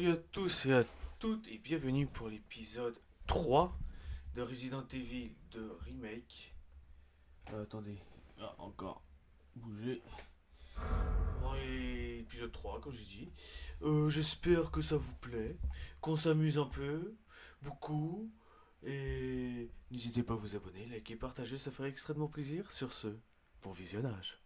Salut à tous et à toutes et bienvenue pour l'épisode 3 de Resident Evil de Remake. Attendez, encore bouger. Ouais, épisode 3 comme j'ai dit. J'espère que ça vous plaît, qu'on s'amuse un peu, beaucoup. Et n'hésitez pas à vous abonner, liker, partager, ça ferait extrêmement plaisir. Sur ce, bon visionnage.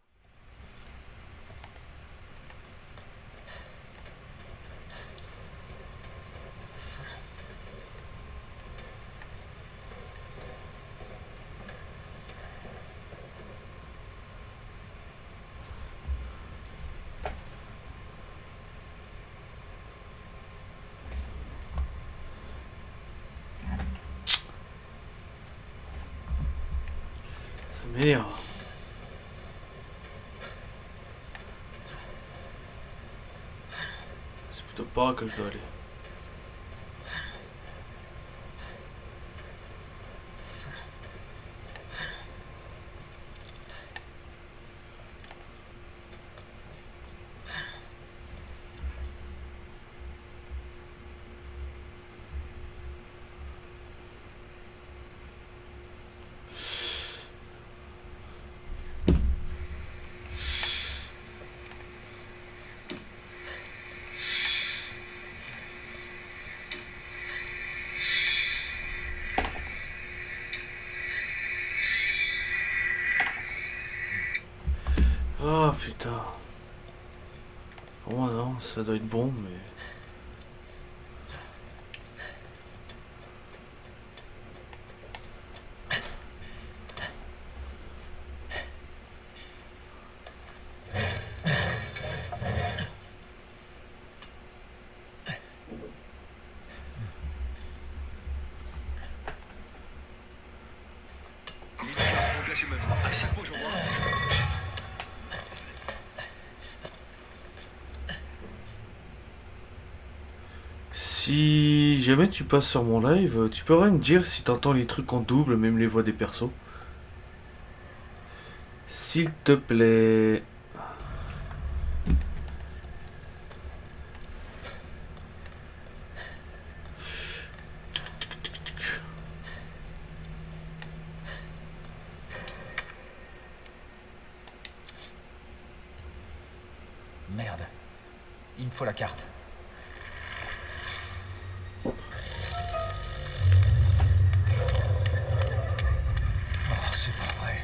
Ça m'énerve. C'est plutôt par là que je dois aller. Ah putain. Pour moi non, ça doit être bon mais... Il est dur ce là c'est maintenant. À chaque fois que je vois un Si jamais tu passes sur mon live, tu pourrais me dire si t'entends les trucs en double, même les voix des persos. S'il te plaît. Merde. Il me faut la carte. Oh, c'est pas vrai.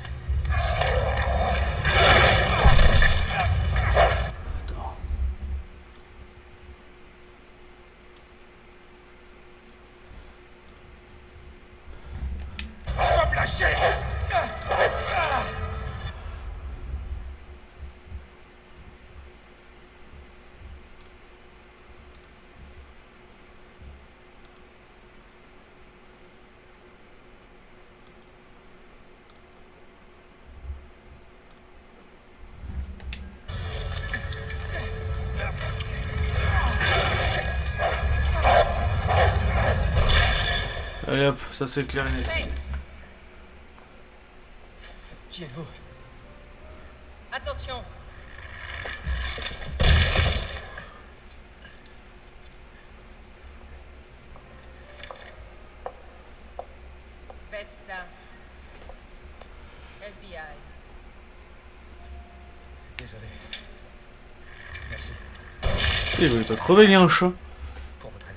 Attends. Tu vas me lâcher! Allez hop, ça c'est clair et net. Hey, Qui êtes-vous? attention. Baisse ça. FBI. Désolé. Merci Il voulait pas crever, il y a un chat. pour votre aide.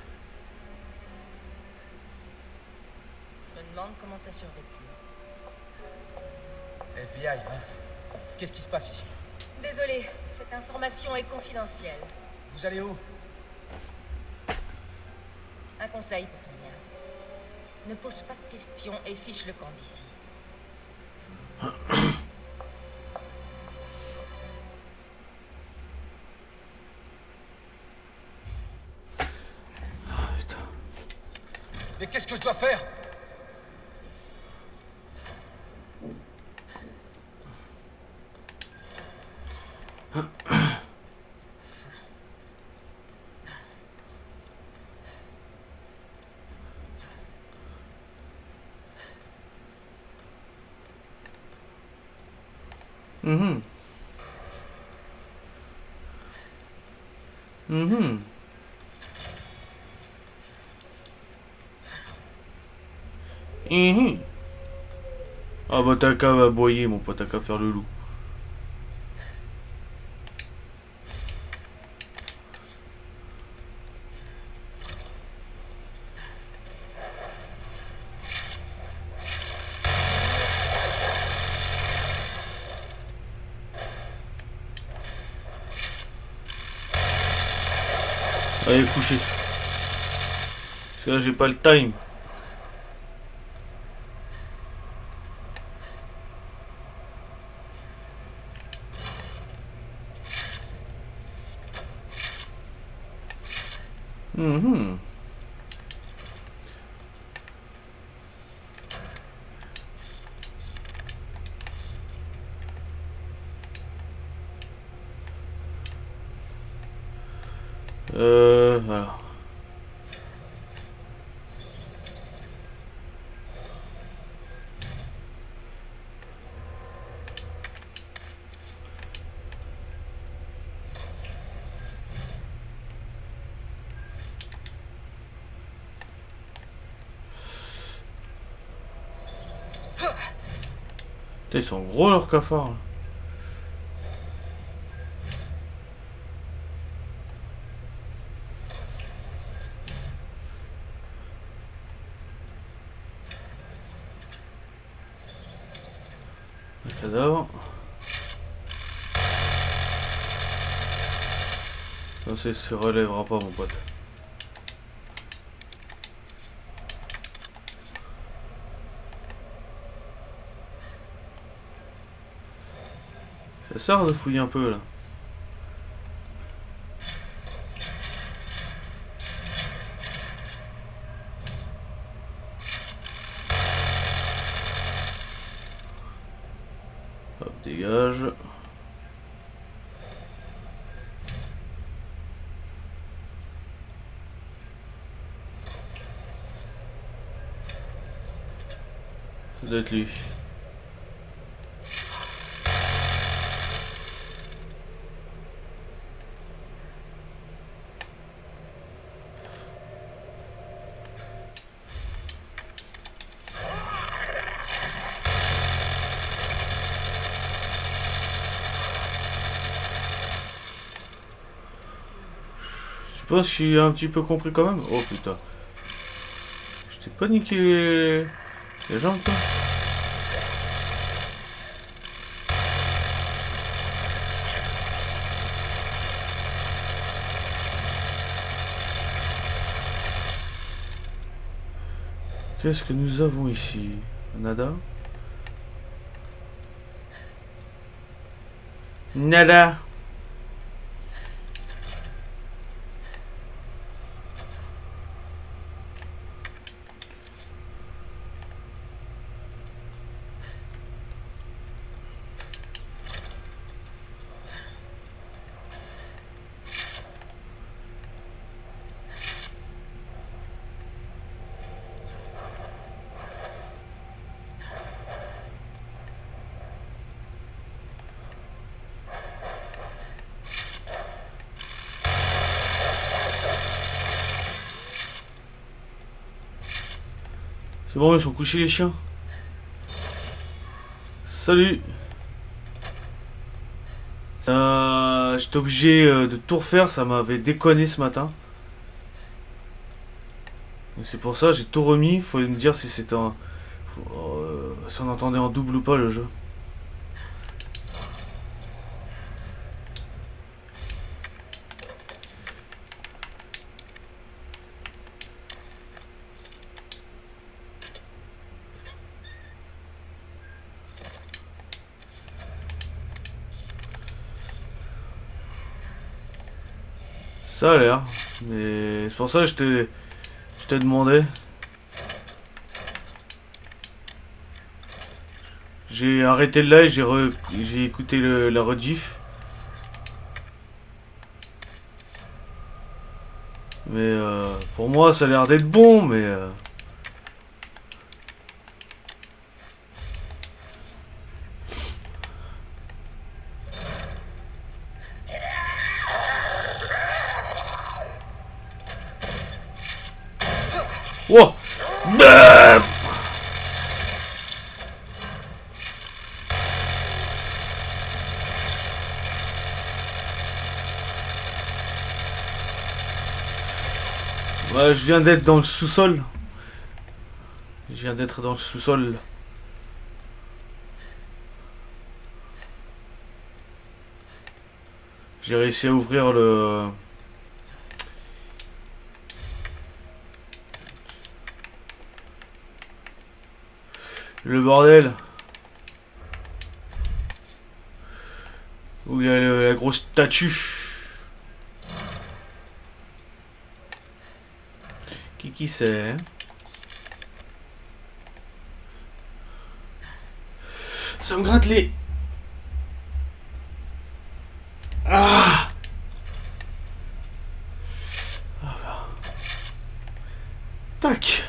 Je me demande comment t'as survécu. FBI, hein? Qu'est-ce qui se passe ici? Désolé, cette information est confidentielle. Vous allez où? Un conseil pour ton bien. Ne pose pas de questions et fiche le camp d'ici. Ah putain. Mais qu'est-ce que je dois faire? Mhm. Mhm. Mhm. Ah bah t'as qu'à aboyer mon pote, t'as qu'à faire le loup. Allez coucher. Parce que là j'ai pas le time. Mhm. Voilà. Putain, ils sont gros leurs cafards. Là. Un cadavre. Non, ça se relèvera pas mon pote. Ça sert de fouiller un peu là. Hop, dégage. Ça doit être lui. Je pense que j'ai un petit peu compris quand même. Oh putain. Je t'ai pas niqué les jambes toi. Qu'est-ce que nous avons ici? Nada? Nada! C'est bon, ils sont couchés les chiens. Salut. J'étais obligé de tout refaire, ça m'avait déconné ce matin. Donc c'est pour ça j'ai tout remis. Il faut me dire si c'était si on entendait en double ou pas le jeu. Ça a l'air. Mais c'est pour ça que je t'ai demandé. J'ai arrêté le live, j'ai écouté la rediff. Mais pour moi ça a l'air d'être bon, mais... Wow! Bam! Ouais, je viens d'être dans le sous-sol. Je viens d'être dans le sous-sol. J'ai réussi à ouvrir le bordel. Où il y a la grosse statue. Qui c'est, hein? Ça me gratte les... Ah! Tac!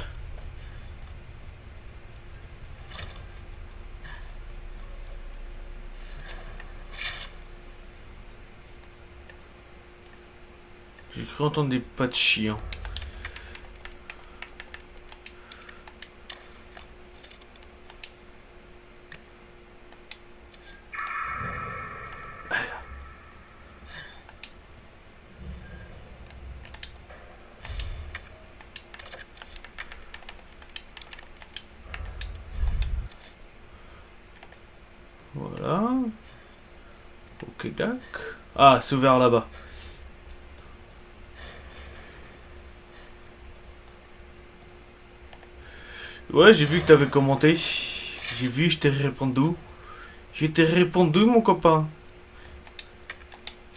J'ai cru entendre des pas de chien. Voilà. Ok, tac. Ah, c'est ouvert là-bas. Ouais, j'ai vu que t'avais commenté. J'ai vu, je t'ai répondu. Je t'ai répondu, mon copain.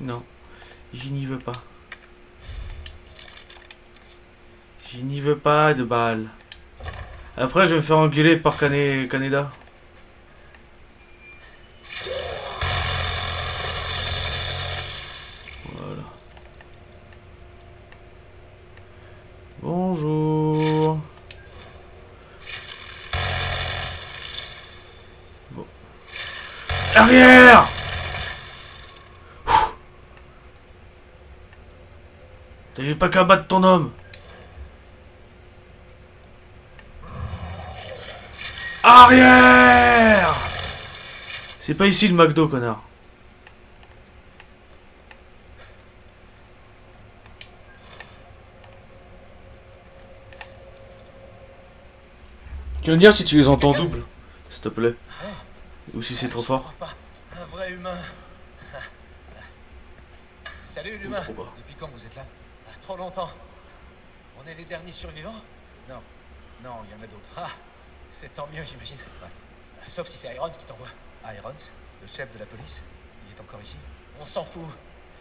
Non, je n'y veux pas. Je n'y veux pas de balles. Après, je vais me faire engueuler par Canada. Voilà. Bonjour. Bon. Arrière! T'avais pas qu'à battre ton homme. Arrière! C'est pas ici le McDo, connard. Tu vas me dire si tu les entends double, s'il te plaît. Ou si c'est trop fort. Un vrai humain. Salut l'humain. Trop bas. Depuis quand vous êtes là? Trop longtemps. On est les derniers survivants? Non. Non, il y en a d'autres. Ah, c'est tant mieux, j'imagine. Ouais. Sauf si c'est Irons qui t'envoie. Irons? Le chef de la police? Il est encore ici? On s'en fout.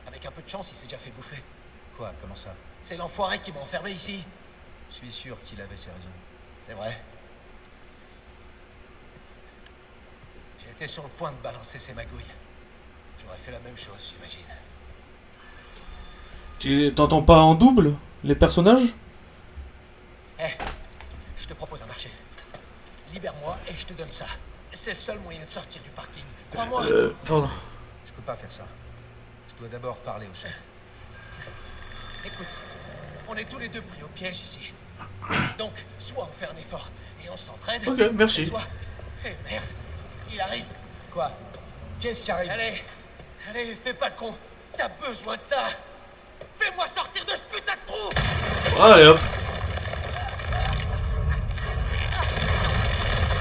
Avec un peu de chance, il s'est déjà fait bouffer. Quoi? Comment ça? C'est l'enfoiré qui m'a enfermé ici. Je suis sûr qu'il avait ses raisons. C'est vrai. J'étais sur le point de balancer ses magouilles. J'aurais fait la même chose, j'imagine. Tu t'entends pas en double, les personnages? Je te propose un marché. Libère-moi et je te donne ça. C'est le seul moyen de sortir du parking. Crois-moi. Pardon. Je peux pas faire ça. Je dois d'abord parler au chef. Écoute, on est tous les deux pris au piège ici. Donc, soit on fait un effort et on s'entraide. Ok, merci. Soit... Eh merde, il arrive. Quoi? Qu'est-ce qui arrive? Allez, fais pas le con. T'as besoin de ça. Fais-moi sortir de ce putain de trou. Allez hop.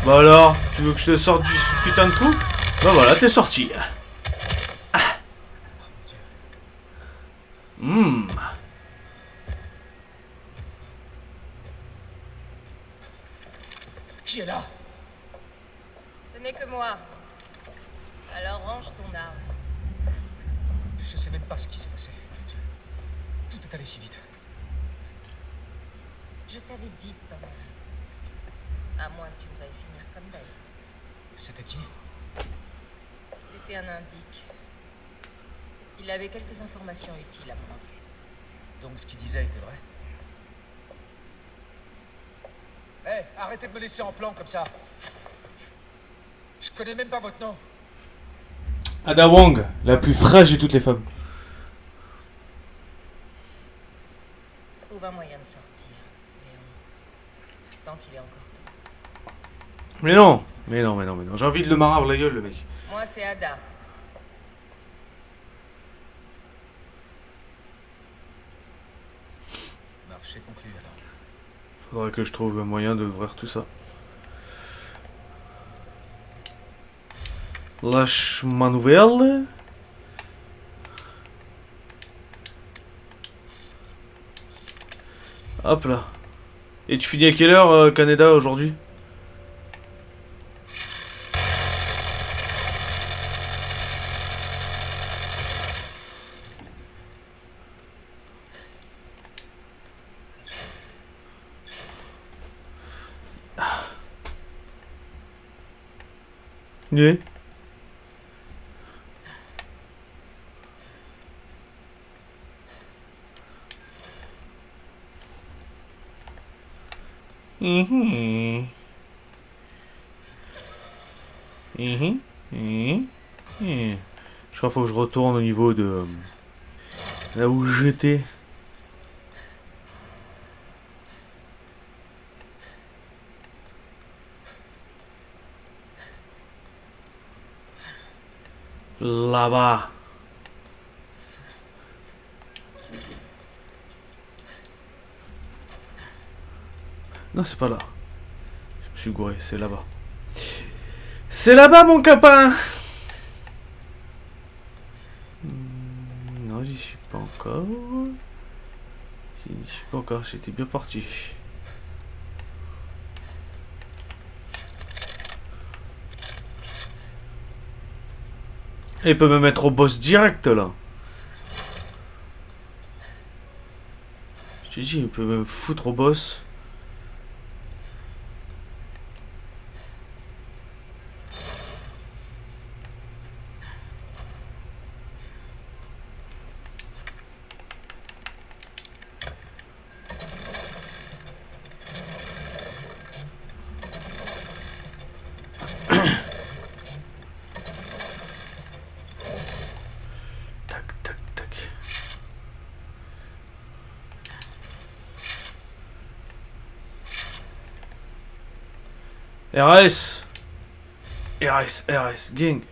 Bah alors, tu veux que je te sorte du putain de trou? Bah voilà, t'es sorti. Qui est là? Ce n'est que moi. Alors range ton arme. Je sais même pas ce qui s'est passé. Tout est allé si vite. Je t'avais dit de t'en aller. À moins que tu ne veuilles finir comme Dave. C'était qui? C'était un indique. Il avait quelques informations utiles à mon enquête. Donc ce qu'il disait était vrai? Arrêtez de me laisser en plan comme ça. Je connais même pas votre nom. Ada Wong, la plus fragile de toutes les femmes. Trouve un moyen de sortir, Léon. Tant qu'il est encore temps. Mais non. J'ai envie de le marre la gueule, le mec. Moi, c'est Ada. Marche. J'ai conclu alors. Faudrait que je trouve un moyen d'ouvrir tout ça. Lâche ma nouvelle. Hop là. Et tu finis à quelle heure, Canada, aujourd'hui? Oui. Mhm. Mhm. Mhm. Mhm. Je crois qu'il faut que je retourne au niveau de là où j'étais. Là-bas. Non, c'est pas là. Je me suis gouré, c'est là-bas. C'est là-bas, mon copain. Non, j'y suis pas encore. J'y suis pas encore, j'étais bien parti. Et il peut me mettre au boss direct là. Je te dis, il peut me foutre au boss. Tac, tac, tac. RS. RS, gang.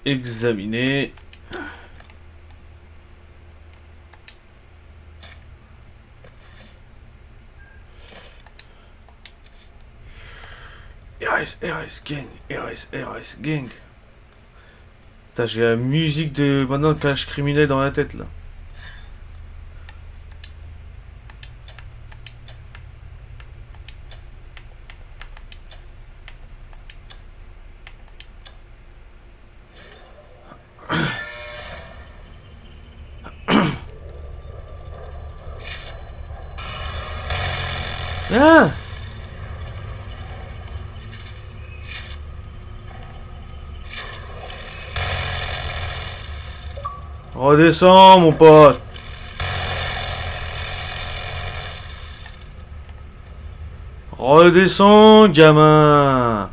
Examiner. Gang. RS, gang. Putain, j'ai la musique de maintenant le cache criminel dans la tête là. Ah! Redescends, mon pote. Redescends, gamin.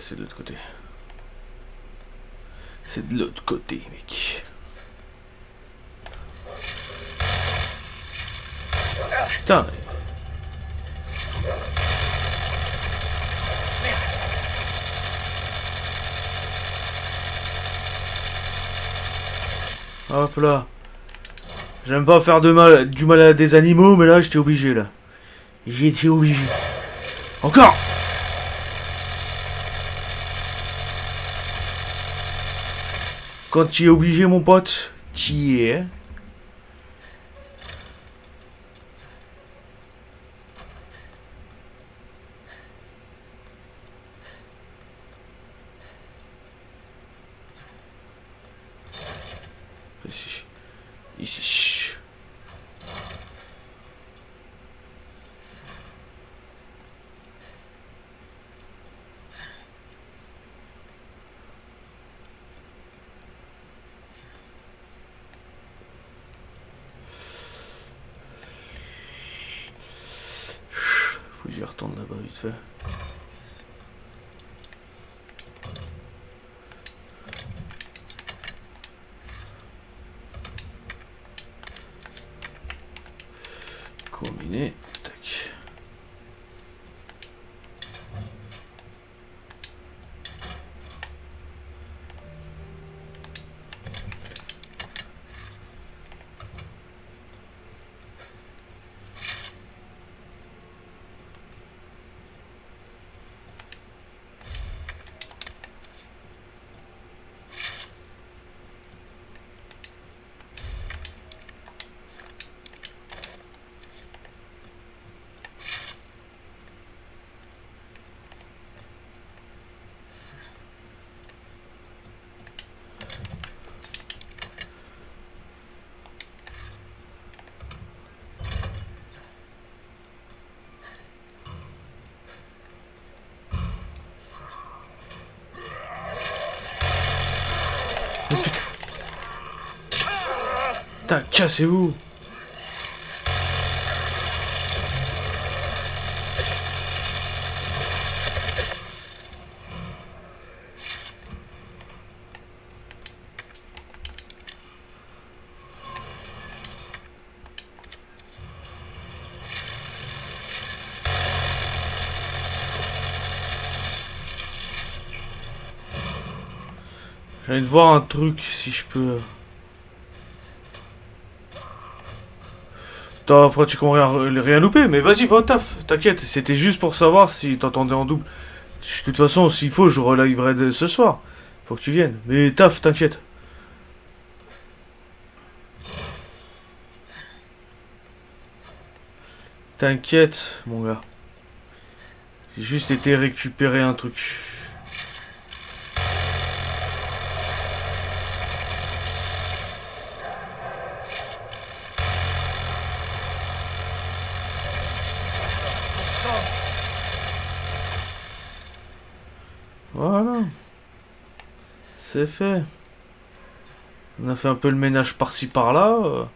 C'est de l'autre côté. C'est de l'autre côté, mec. Putain. Hop là. J'aime pas faire du mal à des animaux, mais là j'étais obligé là. J'étais obligé. Encore. Quand tu es obligé, mon pote, tu y es. Hein. Ici. Ici. là-bas vite fait. Combiner. Tac. Putain, cassez-vous! J'allais de voir un truc si je peux. T'as pratiquement rien loupé, mais vas-y, va au taf, t'inquiète, c'était juste pour savoir si t'entendais en double. De toute façon, s'il faut, je reliverai ce soir. Faut que tu viennes. Mais taf, t'inquiète. T'inquiète, mon gars. J'ai juste été récupérer un truc. Voilà. C'est fait. On a fait un peu le ménage par-ci par-là.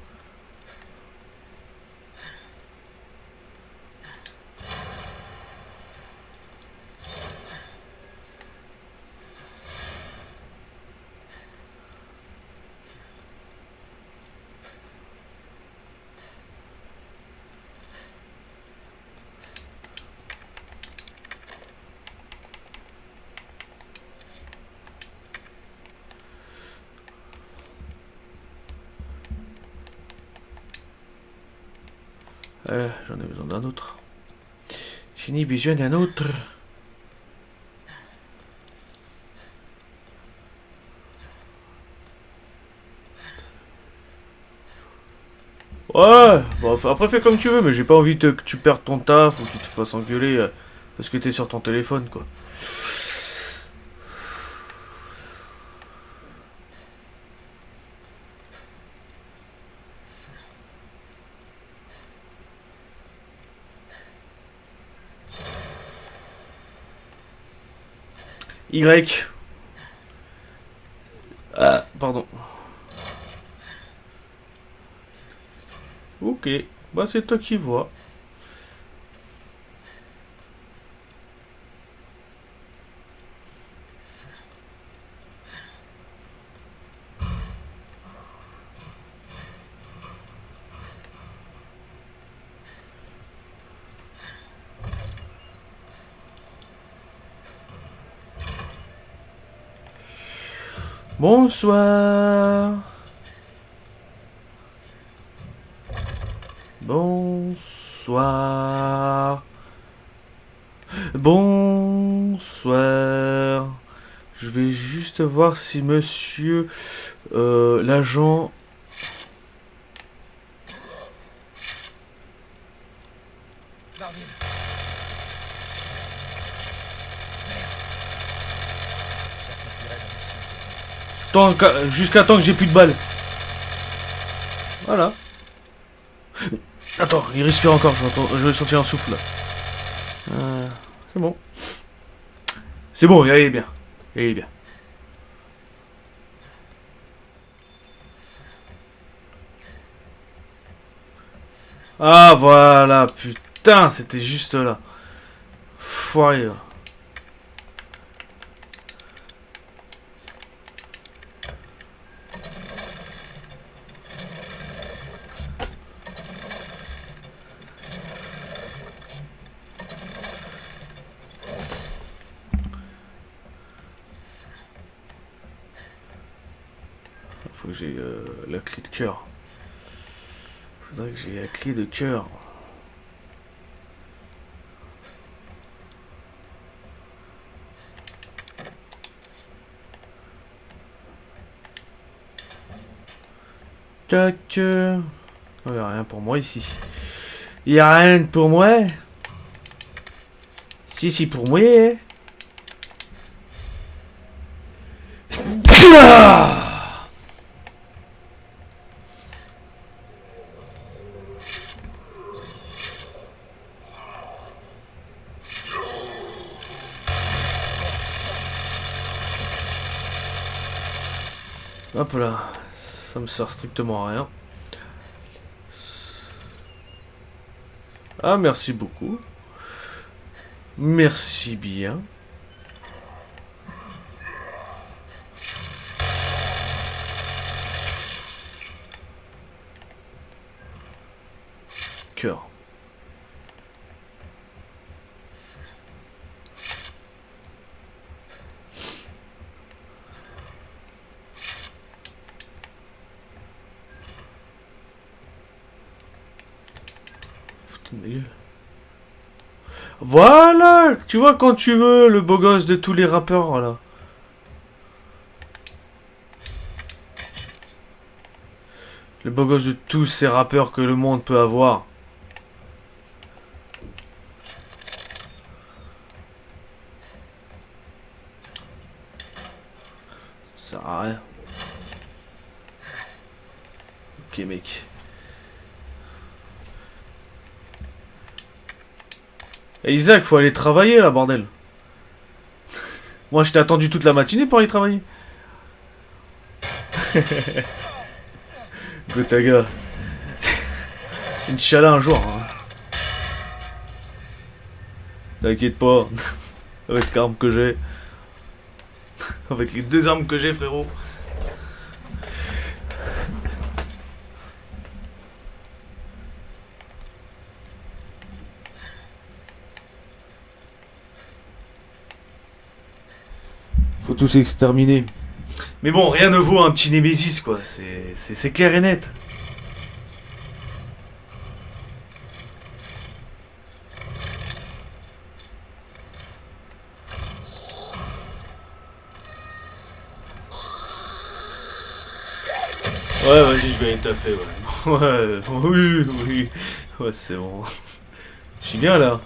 J'en ai besoin d'un autre. J'ai besoin d'un autre. Ouais, bon, après fais comme tu veux, mais j'ai pas envie que tu perdes ton taf ou que tu te fasses engueuler parce que t'es sur ton téléphone, quoi. Y. Ah, pardon. Ok, bah c'est toi qui vois. Bonsoir. Bonsoir. Bonsoir. Je vais juste voir si monsieur l'agent. Marvin. Jusqu'à temps que j'ai plus de balles. Voilà. Attends, il respire encore, je vais sentir un souffle là. C'est bon. C'est bon, il est bien. Il est bien. Ah voilà, putain, c'était juste là. enfoiré là. Faut que j'ai la clé de cœur. Faudrait que j'ai la clé de cœur. Tac. Oh, y a rien pour moi ici. Y a rien pour moi. Si pour moi. Ah. Hop là, ça me sert strictement à rien. Ah, merci beaucoup. Merci bien. Cœur. Voilà, tu vois quand tu veux, le beau gosse de tous les rappeurs là. Le beau gosse de tous ces rappeurs que le monde peut avoir. Ça sert à rien. Ok mec. Et Isaac, faut aller travailler là, bordel. Moi, je t'ai attendu toute la matinée pour aller travailler. Gotaga. Inch'Allah un jour. Hein. T'inquiète pas. Avec l'arme que j'ai. Avec les deux armes que j'ai, frérot. Faut tous exterminer. Mais bon, rien ne vaut un petit Némésis, quoi. C'est clair et net. Ouais, vas-y, je vais aller taffer, ouais. Ouais, oui. Ouais, c'est bon. Je suis bien là.